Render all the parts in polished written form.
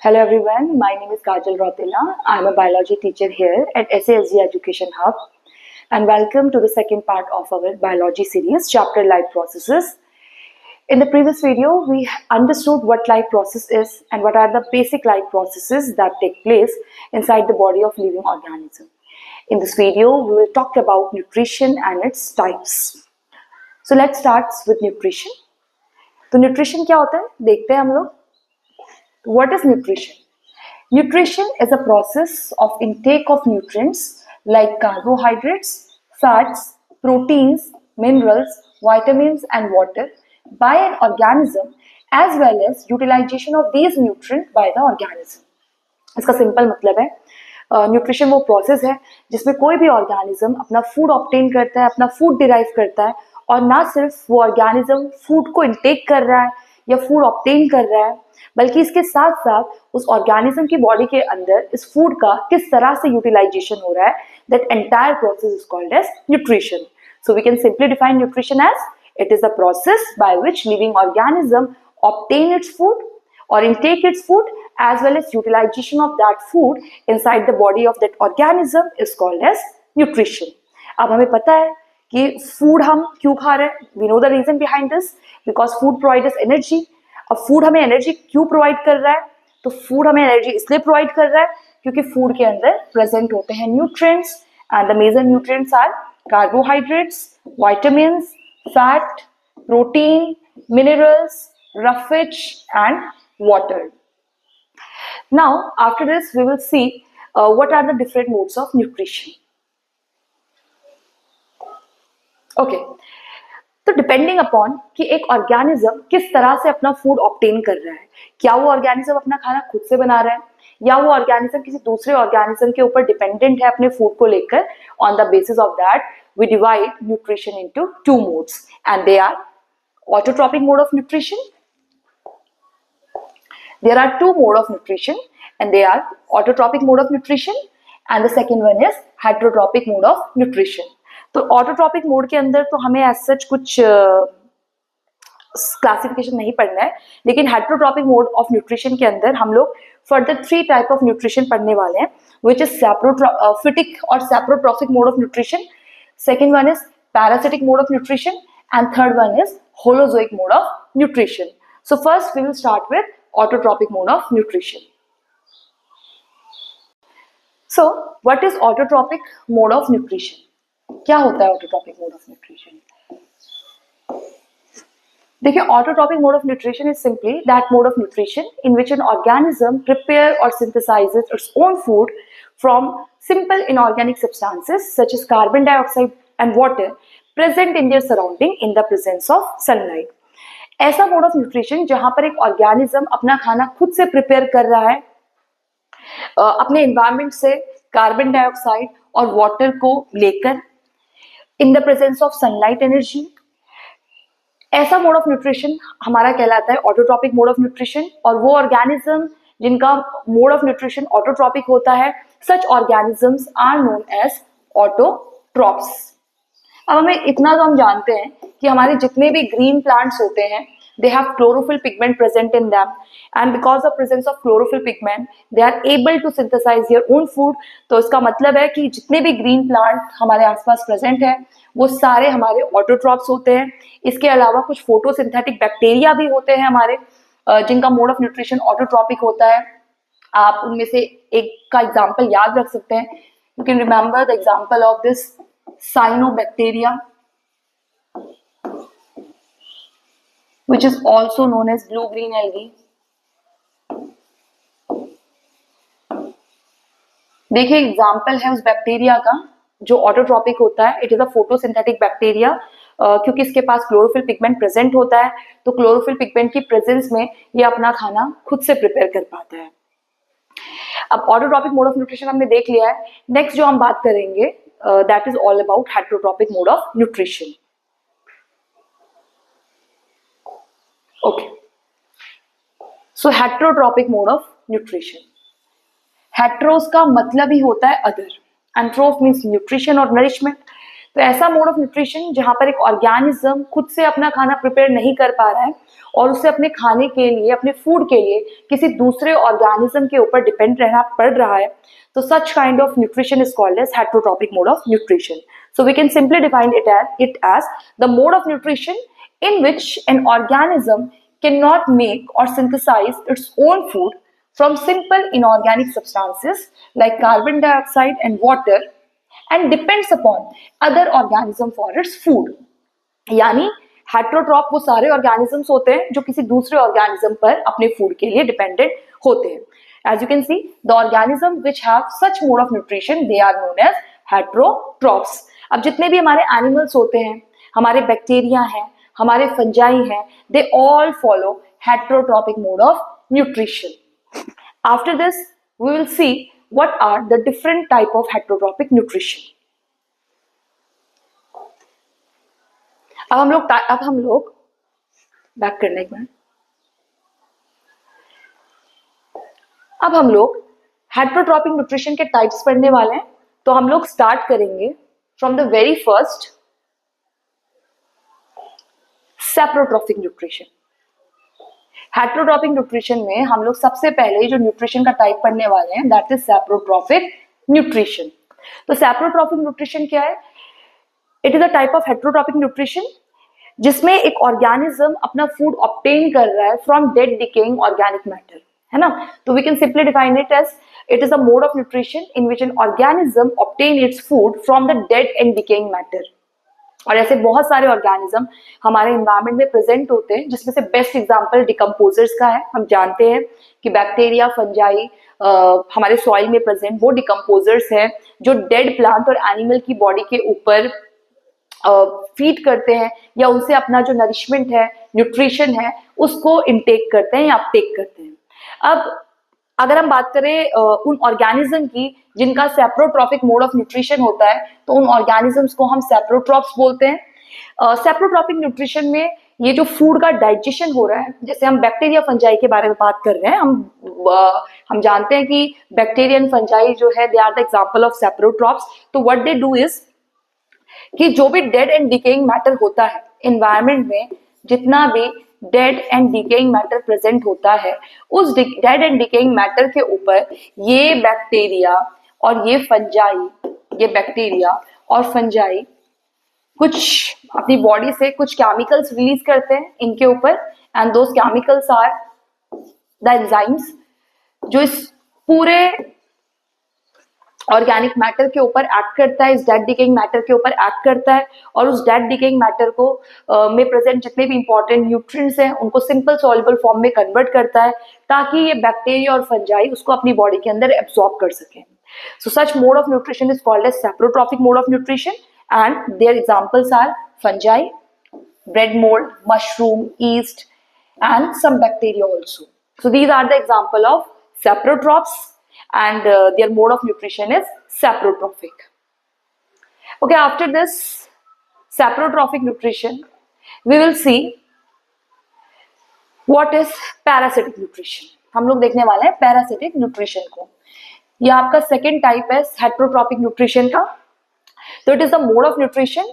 Hello everyone, my name is Kajal Rotila. I am a biology teacher here at SASG Education Hub and welcome to the second part of our biology series, chapter life processes. In the previous video, we understood what life process is and what are the basic life processes that take place inside the body of living organism. In this video, we will talk about nutrition and its types. So let's start with nutrition. तो nutrition क्या होता है देखते हैं हम लोग. What is nutrition? Nutrition is a process of intake of nutrients like carbohydrates, fats, proteins, minerals, vitamins and water by an organism as well as utilization of these nutrients by the organism. इसका simple मतलब है nutrition वो process है जिसमें कोई भी organism अपना food obtain करता है, अपना फूड डिराइव करता है और ना सिर्फ वो ऑर्गेनिज्म फूड को इंटेक कर रहा है या फूड ऑब्टेन कर रहा है, बल्कि इसके साथ साथ उस ऑर्गेनिज्म की बॉडी के अंदर इस फूड का किस तरह से यूटिलाइजेशन हो रहा है. That entire process is called as nutrition. So we can simply define nutrition as it is the process by which living organism obtain its food or intake its food as well as utilization of that food inside the body of that organism is called as nutrition. अब हमें पता है कि food हम क्यों खा रहे हैं. We know the reason behind this because food provide us energy. अब फूड हमें एनर्जी क्यों प्रोवाइड कर रहा है? तो फूड हमें एनर्जी इसलिए प्रोवाइड कर रहा है क्योंकि फूड के अंदर प्रेजेंट होते हैं nutrients and the major nutrients are carbohydrates, vitamins, fat, protein, minerals, roughage and water. Now after this we will see what are the different modes of nutrition. Okay, तो depending upon कि एक organism किस तरह से अपना food obtain कर रहा है, क्या वो ऑर्गेनिज्म अपना खाना खुद से बना रहा है या वो ऑर्गेनिज्म किसी दूसरे ऑर्गेनिज्म के ऊपर डिपेंडेंट है अपने फूड को लेकर. On the basis of that we divide nutrition into two modes and they are autotrophic mode of nutrition. There are two mode of nutrition and they are autotrophic mode of nutrition and the second one is heterotrophic mode of nutrition. तो autotrophic mode के अंदर तो हमें as such कुछ classification नहीं पढ़ना है, लेकिन heterotrophic mode of nutrition के अंदर हम लोग further three type of nutrition पढ़ने वाले हैं which is saprophytic or saprotrophic mode of nutrition. Second one is parasitic mode of nutrition and third one is holozoic mode of nutrition. So first we will start with autotrophic mode of nutrition. So what is autotrophic mode of nutrition? क्या होता है autotrophic mode of nutrition? देखिए, autotrophic mode of nutrition is simply that mode of nutrition in which an organism prepare or synthesizes its own food from simple inorganic substances such as carbon dioxide and water present in their surrounding in the presence of sunlight. ऐसा mode of nutrition जहां पर एक organism अपना खाना खुद से prepare कर रहा है अपने एनवायरनमेंट से कार्बन डाइऑक्साइड और वाटर को लेकर in the presence of sunlight energy. ऐसा मोड ऑफ न्यूट्रिशन हमारा कहलाता है ऑटोट्रॉपिक मोड ऑफ न्यूट्रिशन. और वो ऑर्गेनिज्म जिनका मोड ऑफ न्यूट्रिशन ऑटोट्रॉपिक होता है, such organisms are known as autotrophs. अब हमें इतना तो हम जानते हैं कि हमारे जितने भी ग्रीन प्लांट्स होते हैं they have chlorophyll pigment present in them and because of presence of chlorophyll pigment they are able to synthesize their own food. तो इसका मतलब है कि जितने भी ग्रीन प्लांट हमारे आसपास प्रेजेंट है वो सारे हमारे ऑटोट्रॉप्स होते हैं. इसके अलावा कुछ फोटोसिंथेटिक बैक्टीरिया भी होते हैं हमारे जिनका मोड ऑफ न्यूट्रिशन ऑटोट्रॉपिक होता है. आप उनमें से एक का एग्जाम्पल याद रख सकते हैं. You can remember the example of this cyanobacteria which is also known as blue green algae. देखिए एग्जाम्पल है उस बैक्टीरिया का जो ऑटोट्रॉपिक होता है. It is a photosynthetic bacteria क्योंकि इसके पास क्लोरोफिल पिगमेंट प्रेजेंट होता है तो क्लोरोफिल पिगमेंट की प्रेजेंस में ये अपना खाना खुद से प्रिपेयर कर पाता है. अब ऑटोट्रॉपिक मोड ऑफ न्यूट्रिशन हमने देख लिया है. नेक्स्ट जो हम बात करेंगे that is all about heterotrophic mode of nutrition. Okay, so heterotrophic mode of nutrition. Heteros का मतलब ही होता है other and troph means nutrition or nourishment. तो ऐसा मोड ऑफ न्यूट्रिशन जहां पर एक ऑर्गेनिज्म खुद से अपना खाना प्रिपेयर नहीं कर पा रहा है और उसे अपने खाने के लिए, अपने फूड के लिए किसी दूसरे ऑर्गेनिज्म के ऊपर डिपेंड रहना पड़ रहा है, तो such kind of nutrition is called as heterotropic mode of nutrition. So we can simply define it as the mode of nutrition in which an organism cannot make or synthesize its own food from simple inorganic substances like carbon dioxide and water and depends upon other organism for its food. यानी heterotroph वो सारे organisms होते हैं जो किसी दूसरे organism पर अपने फूड के लिए डिपेंडेंट होते हैं. As you can see, the organism which have such mode of nutrition, they are known as heterotrophs. अब जितने भी हमारे एनिमल्स होते हैं, हमारे बैक्टीरिया हैं, हमारे फंजाई हैं, they all follow heterotropic mode of nutrition. After this, we will see what are the different type of heterotropic nutrition. अब हम लोग बैक करने एक मिनट. अब हम लोग हेट्रोट्रॉपिक न्यूट्रिशन के टाइप्स पढ़ने वाले हैं. तो हम लोग स्टार्ट करेंगे from the very first, saprotrophic nutrition. Heterotrophic nutrition में हम लोग सबसे पहले जो न्यूट्रिशन का टाइप पढ़ने वाले हैं, दैट इज सैप्रोट्रॉपिक न्यूट्रिशन. तो सैप्रोट्रॉपिक न्यूट्रिशन क्या है? It is a type of heterotrophic nutrition जिसमें एक ऑर्गेनिज्म अपना फूड ऑब्टेन कर रहा है from dead decaying organic matter, है ना. तो we can simply define it as it is a mode of nutrition in which an organism obtain its food from the dead and decaying matter. और ऐसे बहुत सारे ऑर्गेनिज्म हमारे environment में present होते हैं, जिसमें से बेस्ट एग्जांपल डिकम्पोजर्स का है. हम जानते हैं कि बैक्टीरिया, फंजाई हमारे सॉइल में प्रेजेंट वो डिकम्पोजर्स हैं जो डेड प्लांट और एनिमल की बॉडी के ऊपर फीड करते हैं या उनसे अपना जो नरिशमेंट है, न्यूट्रिशन है, उसको इनटेक करते हैं या अपटेक करते हैं. अब अगर हम बात करें उन ऑर्गेनिज्म की जिनका सैप्रोट्रॉपिक मोड ऑफ न्यूट्रिशन होता है, तो उन ऑर्गेनिजम्स को हम सैप्रोट्रॉप्स बोलते हैं. सैप्रोट्रॉपिक न्यूट्रिशन में ये जो फूड का डाइजेशन हो रहा है, जैसे हम बैक्टीरिया, फंजाई के बारे में बात कर रहे हैं, हम जानते हैं कि बैक्टीरिया एंड फंजाई जो है, they are the example of saprotrophs. तो व्हाट दे डू इज कि जो भी डेड एंड डिकेइंग मैटर होता है एनवायरमेंट में, जितना भी dead and decaying matter present होता है, उस डेड एंड डिकेइंग मैटर के ऊपर ये बैक्टीरिया और ये फंजाई, ये बैक्टीरिया और फंजाई कुछ अपनी बॉडी से कुछ केमिकल्स रिलीज करते हैं इनके ऊपर, and those chemicals are the enzymes जो इस पूरे ऑर्गेनिक मैटर के ऊपर एक्ट करता है, इस डेड डिकेइंग मैटर के ऊपर एक्ट करता है, और उस डेड डिकेइंग मैटर को में प्रेजेंट जितने भी इंपॉर्टेंट न्यूट्रिएंट्स हैं उनको सिंपल सॉल्युबल फॉर्म में कन्वर्ट करता है, ताकि ये बैक्टीरिया और फंजाई उसको अपनी बॉडी के अंदर एब्सॉर्ब कर सकें. So such mode of nutrition is called as saprotrophic mode of nutrition, and their examples are fungi, bread mold, mushroom, yeast, and some bacteria also. So these are the example of saprotrophs, and their mode of nutrition is saprotrophic. Okay, after this saprotrophic nutrition, we will see what is parasitic nutrition. हम लोग देखने वाले हैं parasitic nutrition को. यह आपका second type है heterotropic nutrition का. So it is the mode of nutrition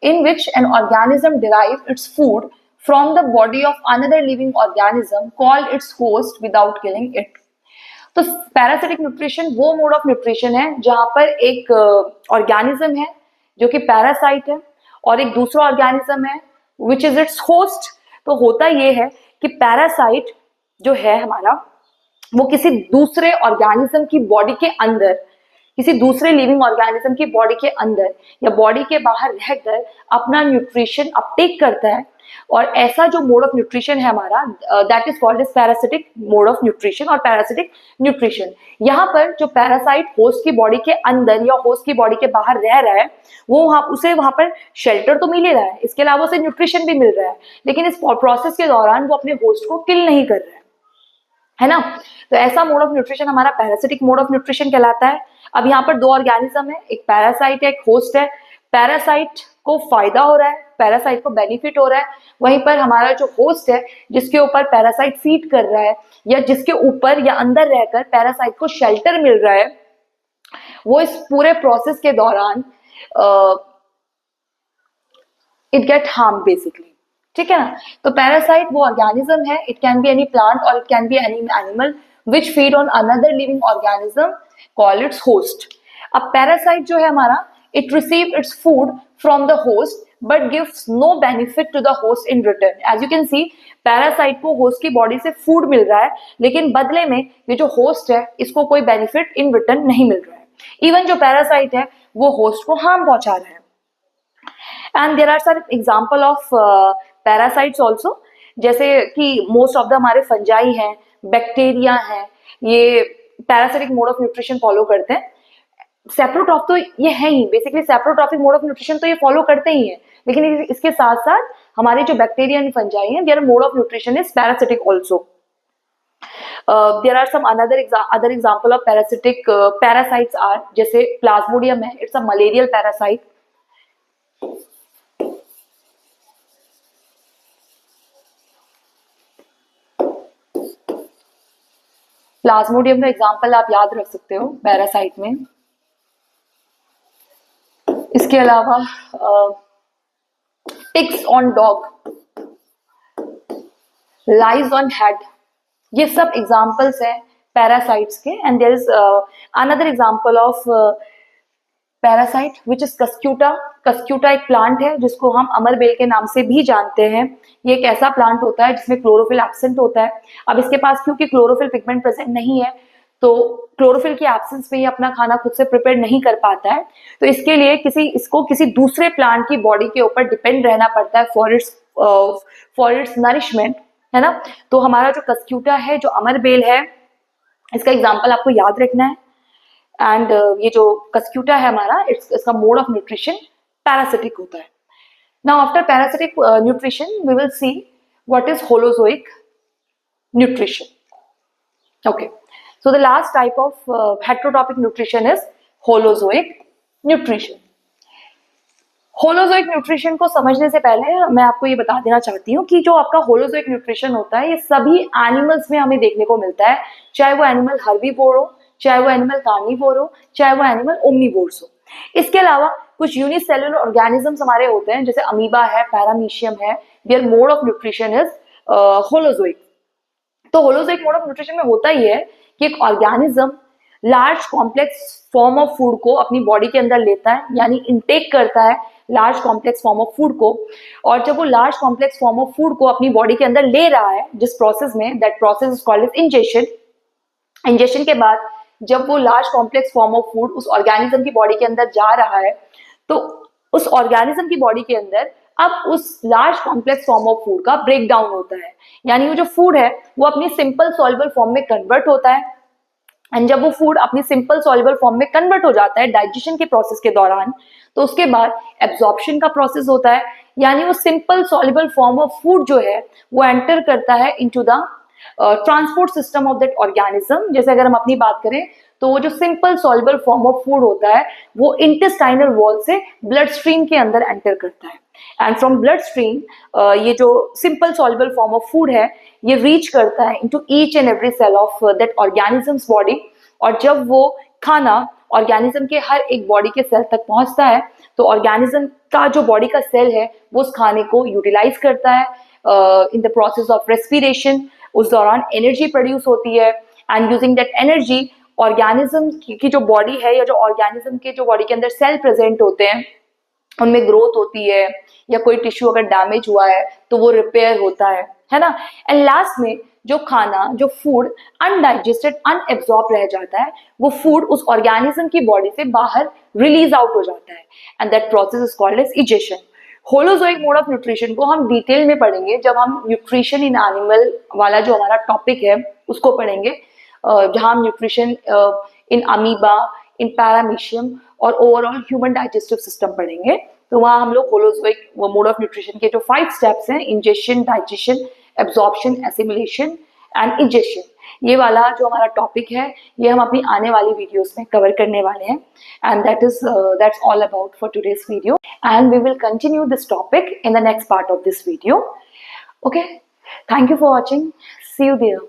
in which an organism derives its food from the body of another living organism called its host without killing it. तो parasitic nutrition वो mode of nutrition है जहां पर एक organism है जो कि parasite है और एक दूसरा ऑर्गेनिज्म है विच इज इट्स होस्ट. तो होता ये है कि पैरासाइट जो है हमारा, वो किसी दूसरे ऑर्गेनिज्म की बॉडी के अंदर, किसी दूसरे लिविंग ऑर्गेनिज्म की बॉडी के अंदर या बॉडी के बाहर रहकर अपना न्यूट्रिशन अपटेक करता है. और ऐसा जो मोड ऑफ न्यूट्रिशन है हमारा, that is called as parasitic mode of nutrition और पैरासिटिक न्यूट्रिशन. यहाँ पर जो पैरासाइट होस्ट की बॉडी के अंदर या होस्ट की बॉडी के बाहर रह रहा है, वो उसे वहां पर शेल्टर तो मिल ही रहा है, इसके अलावा उसे न्यूट्रिशन भी मिल रहा है, लेकिन इस प्रोसेस के दौरान वो अपने होस्ट को किल नहीं कर रहा है ना. तो ऐसा मोड ऑफ न्यूट्रिशन हमारा पैरासिटिक मोड ऑफ न्यूट्रिशन कहलाता है. अब यहाँ पर दो ऑर्गेनिज्म है, एक पैरासाइट है, एक होस्ट है. पैरासाइट को फायदा हो रहा है, पैरासाइट को बेनिफिट हो रहा है, वहीं पर हमारा जो होस्ट है जिसके ऊपर पैरासाइट फीड कर रहा है या जिसके ऊपर या अंदर रहकर पैरासाइट को शेल्टर मिल रहा है, वो इस पूरे प्रोसेस के दौरान इट गेट हार्म बेसिकली, ठीक है ना। तो पैरासाइट वो ऑर्गेनिज्म है, it can be any plant और it can be any animal which feed on another living organism call its host. अब पैरासाइट जो है हमारा, it receive its food from the host but gives no benefit to the host in return. As you can see, parasite को host की body से food मिल रहा है, लेकिन बदले में ये जो होस्ट है इसको कोई बेनिफिट इन रिटर्न नहीं मिल रहा है। इवन जो पैरासाइट है वो होस्ट को हार्म पहुंचा रहा है। And there are sir example of parasites also, जैसे कि मोस्ट ऑफ द हमारे फंजाई हैं, बैक्टीरिया हैं, ये parasitic mode of nutrition follow करते हैं। सेप्रोट्रॉफ तो ये है ही, basically saprotrophic mode of nutrition तो ये फॉलो करते ही हैं, लेकिन इसके साथ साथ हमारे जो बैक्टीरिया एंड फंजाई हैं, their mode of nutrition is parasitic also. There are some other example of parasitic parasites are, जैसे प्लाज्मोडियम है, it's a malarial parasite. Plasmodium का एग्जाम्पल आप याद रख सकते हो पैरासाइट में। इसके अलावा ticks on dog, lice on head, ये सब एग्जाम्पल्स हैं पैरासाइट्स के। And there is another example of parasite which is cuscuta. Cuscuta एक प्लांट है जिसको हम अमरबेल के नाम से भी जानते हैं। ये एक ऐसा प्लांट होता है जिसमें क्लोरोफिल एब्सेंट होता है। अब इसके पास क्योंकि क्लोरोफिल पिगमेंट प्रेजेंट नहीं है, तो क्लोरोफिल की एब्सेंस में ये अपना खाना खुद से प्रिपेयर नहीं कर पाता है, तो इसके लिए इसको किसी दूसरे प्लांट की बॉडी के ऊपर डिपेंड रहना पड़ता है फॉर इट्स नरिशमेंट, है ना। तो हमारा जो कस्क्यूटा है, जो अमरबेल है, इसका एग्जाम्पल आपको याद रखना है। एंड ये जो कस्क्यूटा है हमारा, इसका मोड ऑफ न्यूट्रिशन पैरासिटिक होता है। Now after parasitic nutrition we will see what is holozoic nutrition. Okay, so the last type of heterotrophic nutrition is holozoic nutrition. Holozoic nutrition को समझने से पहले मैं आपको ये बता देना चाहती हूँ कि जो आपका होलोजोइक न्यूट्रिशन होता है, ये सभी एनिमल्स में हमें देखने को मिलता है, चाहे वो एनिमल हर्बीवोर हो, चाहे वो एनिमल कार्निवोर हो, चाहे वो एनिमल ओमनीवोर्स हो। इसके अलावा कुछ यूनिसेलुलर ऑर्गेनिजम्स हमारे होते हैं, जैसे अमीबा है, पैरामीशियम है, their mode of nutrition is holozoic. तो होलोजोइक मोड ऑफ न्यूट्रिशन में होता ही है कि एक organism large complex form of food को अपनी बॉडी के अंदर लेता है, यानी इनटेक करता है large complex form of food को। और जब वो large complex form of food को अपनी बॉडी के अंदर ले रहा है, जिस प्रोसेस में, that process is called as ingestion. Ingestion के बाद जब वो large complex form of food उस ऑर्गेनिज्म की बॉडी के अंदर जा रहा है, तो उस ऑर्गेनिज्म की बॉडी के अंदर अब उस large complex form of food का ब्रेक डाउन होता है, यानी वो जो फूड है वो अपनी सिंपल सॉल्युबल फॉर्म में कन्वर्ट होता है। एंड जब वो फूड अपनी सिंपल सॉल्युबल फॉर्म में कन्वर्ट हो जाता है डाइजेशन के प्रोसेस के दौरान, तो उसके बाद एब्जॉर्प्शन का प्रोसेस होता है, यानी वो simple soluble form of food जो है वो एंटर करता है into the transport system of that organism. जैसे अगर हम अपनी बात करें तो वो जो simple soluble form of food होता है वो इंटेस्टाइनल वॉल से ब्लड स्ट्रीम के अंदर एंटर करता है। एंड फ्रॉम ब्लड स्ट्रीम ये जो simple soluble form of food है ये रीच करता है into each and every cell of that organism's body. और जब वो खाना ऑर्गेनिज्म के हर एक बॉडी के सेल तक पहुंचता है, तो ऑर्गेनिज्म का जो बॉडी का सेल है वो उस खाने को यूटिलाइज करता है in the process of respiration. उस दौरान एनर्जी प्रोड्यूस होती है, and using that energy organism की जो बॉडी है, या जो ऑर्गेनिज्म के जो बॉडी के अंदर सेल प्रेजेंट होते हैं उनमें ग्रोथ होती है, या कोई टिश्यू अगर डैमेज हुआ है तो वो रिपेयर होता है ना। एंड लास्ट में जो खाना, जो फूड अनडाइजेस्टेड, अनएब्जॉर्ब रह जाता है, वो फूड उस ऑर्गेनिज्म की बॉडी से बाहर रिलीज आउट हो जाता है, and that process is called as egestion. Holozoic mode of nutrition को हम डिटेल में पढ़ेंगे जब हम न्यूट्रिशन इन एनिमल वाला जो हमारा टॉपिक है उसको पढ़ेंगे, जहां हम nutrition in amoeba, in paramecium और ओवरऑल ह्यूमन डाइजेस्टिव सिस्टम पढ़ेंगे। तो वहां हम लोग होलोजोइक मोड ऑफ न्यूट्रिशन के जो 5 स्टेप्स हैं, ingestion, digestion, absorption, assimilation and egestion, ये वाला जो हमारा टॉपिक है ये हम अपनी आने वाली वीडियोस में कवर करने वाले हैं। And that's all about for today's video, and we will continue this topic in the next part of this video. Okay, thank you for watching. See you there.